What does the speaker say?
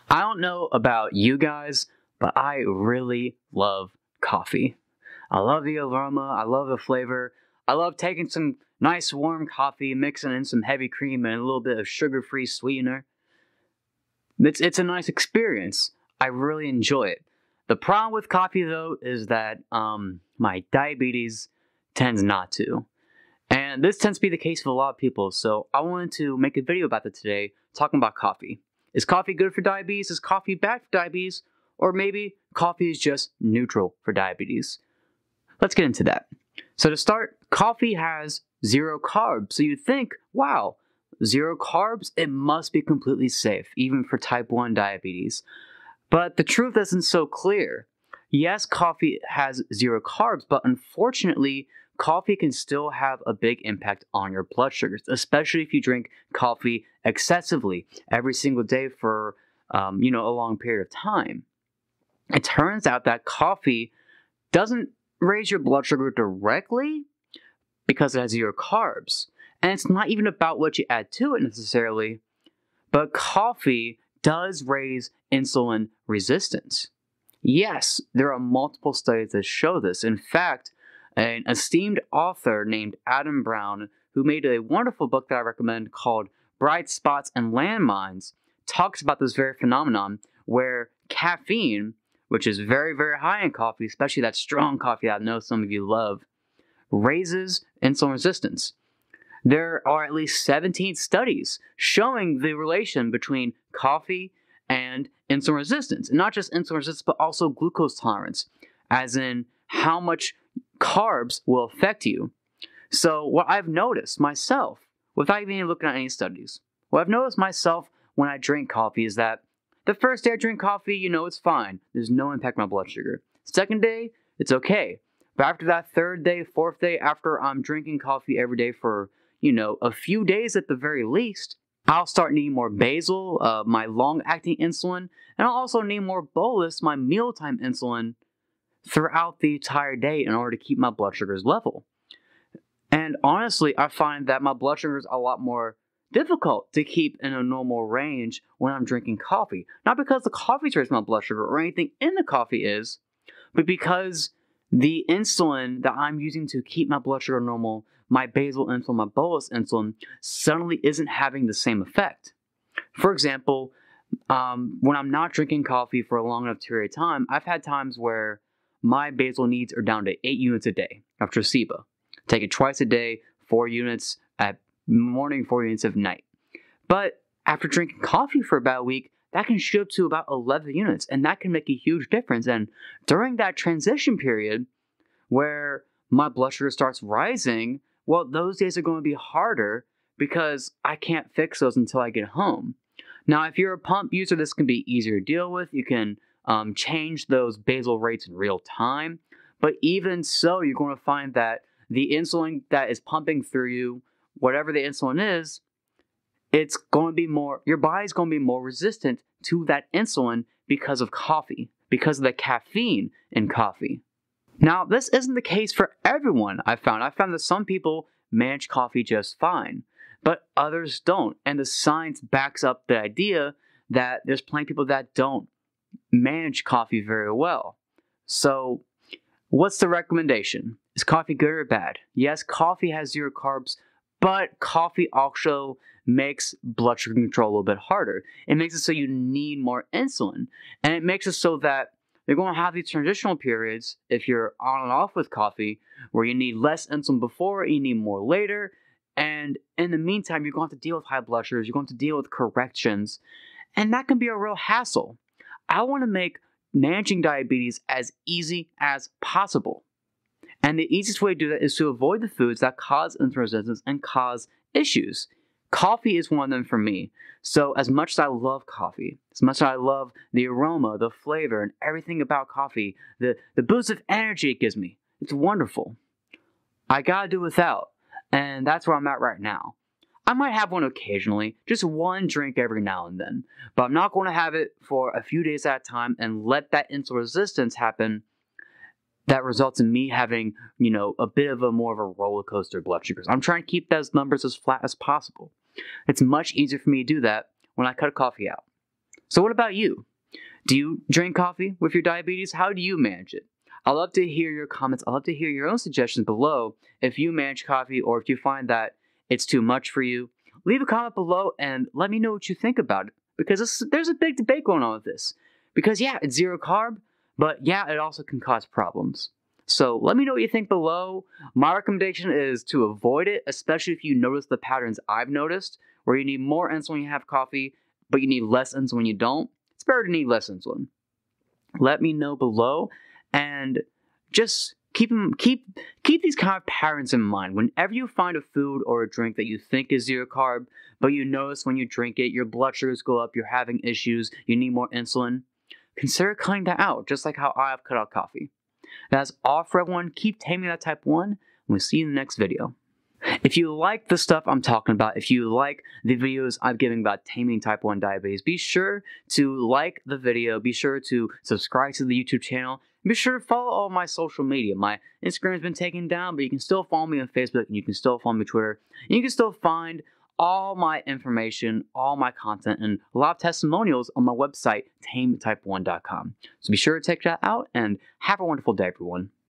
I don't know about you guys, but I really love coffee. I love the aroma, I love the flavor. I love taking some nice warm coffee, mixing in some heavy cream and a little bit of sugar-free sweetener. It's a nice experience. I really enjoy it. The problem with coffee though is that my diabetes tends not to. And this tends to be the case with a lot of people, so I wanted to make a video about that today, talking about coffee. Is coffee good for diabetes? Is coffee bad for diabetes? Or maybe coffee is just neutral for diabetes. Let's get into that. So to start, coffee has 0 carbs. So you'd think, wow, 0 carbs? It must be completely safe, even for type 1 diabetes. But the truth isn't so clear. Yes, coffee has 0 carbs, but unfortunately, coffee can still have a big impact on your blood sugars, especially if you drink coffee excessively every single day for a long period of time. It turns out that coffee doesn't raise your blood sugar directly because it has 0 carbs. And it's not even about what you add to it necessarily, but coffee does raise insulin resistance. Yes, there are multiple studies that show this. In fact, an esteemed author named Adam Brown, who made a wonderful book that I recommend called Bright Spots and Landmines, talks about this very phenomenon where caffeine, which is very, very high in coffee, especially that strong coffee that I know some of you love, raises insulin resistance. There are at least 17 studies showing the relation between coffee and insulin resistance. And not just insulin resistance, but also glucose tolerance, as in how much carbs will affect you. So what I've noticed myself, without even looking at any studies, what I've noticed myself when I drink coffee is that the first day I drink coffee, it's fine. There's no impact on my blood sugar. Second day, it's okay. But after that third day, fourth day, after I'm drinking coffee every day for, a few days at the very least, I'll start needing more basal, my long-acting insulin, and I'll also need more bolus, my mealtime insulin, throughout the entire day in order to keep my blood sugars level. And honestly, I find that my blood sugar is a lot more difficult to keep in a normal range when I'm drinking coffee. Not because the coffee's raising my blood sugar or anything in the coffee is, but because the insulin that I'm using to keep my blood sugar normal, my basal insulin, my bolus insulin, suddenly isn't having the same effect. For example, when I'm not drinking coffee for a long enough period of time, I've had times where my basal needs are down to 8 units a day of Tresiba. Take it twice a day, 4 units at morning, 4 units at night. But after drinking coffee for about a week, that can shoot up to about 11 units, and that can make a huge difference. And during that transition period where my blood sugar starts rising, well, those days are going to be harder because I can't fix those until I get home. Now, if you're a pump user, this can be easier to deal with. You can change those basal rates in real time. But even so, you're going to find that the insulin that is pumping through you, whatever the insulin is, it's going to be your body's going to be more resistant to that insulin because of coffee, because of the caffeine in coffee. Now, this isn't the case for everyone, I found. I found that some people manage coffee just fine, but others don't. And the science backs up the idea that there's plenty of people that don't manage coffee very well. So, what's the recommendation? Is coffee good or bad? Yes, coffee has 0 carbs, but coffee also makes blood sugar control a little bit harder. It makes it so you need more insulin. And it makes it so that you're going to have these transitional periods, if you're on and off with coffee, where you need less insulin before, you need more later. And in the meantime, you're going to have to deal with high blood sugars, you're going to deal with corrections. And that can be a real hassle. I want to make managing diabetes as easy as possible. And the easiest way to do that is to avoid the foods that cause insulin resistance and cause issues. Coffee is one of them for me. So as much as I love coffee, as much as I love the aroma, the flavor, and everything about coffee, the boost of energy it gives me, it's wonderful. I gotta do without, and that's where I'm at right now. I might have one occasionally, just one drink every now and then, but I'm not going to have it for a few days at a time and let that insulin resistance happen that results in me having, a bit of more of a roller coaster blood sugars. I'm trying to keep those numbers as flat as possible. It's much easier for me to do that when I cut coffee out. So what about you? Do you drink coffee with your diabetes? How do you manage it? I'd love to hear your comments. I'd love to hear your own suggestions below. If you manage coffee or if you find that it's too much for you, leave a comment below and let me know what you think about it. Because there's a big debate going on with this. Because yeah, it's zero carb, but yeah, it also can cause problems. So let me know what you think below. My recommendation is to avoid it, especially if you notice the patterns I've noticed, where you need more insulin when you have coffee, but you need less insulin when you don't. It's better to need less insulin. Let me know below, and just keep these kind of patterns in mind. Whenever you find a food or a drink that you think is zero carb, but you notice when you drink it, your blood sugars go up, you're having issues, you need more insulin, consider cutting that out, just like how I've cut out coffee. That's all for everyone. Keep taming that type 1, and we'll see you in the next video. If you like the stuff I'm talking about, if you like the videos I'm giving about taming type 1 diabetes, be sure to like the video, be sure to subscribe to the YouTube channel, and be sure to follow all my social media. My Instagram has been taken down, but you can still follow me on Facebook, and you can still follow me on Twitter, and you can still find all my information, all my content, and a lot of testimonials on my website, tametype1.com. So be sure to check that out, and have a wonderful day, everyone.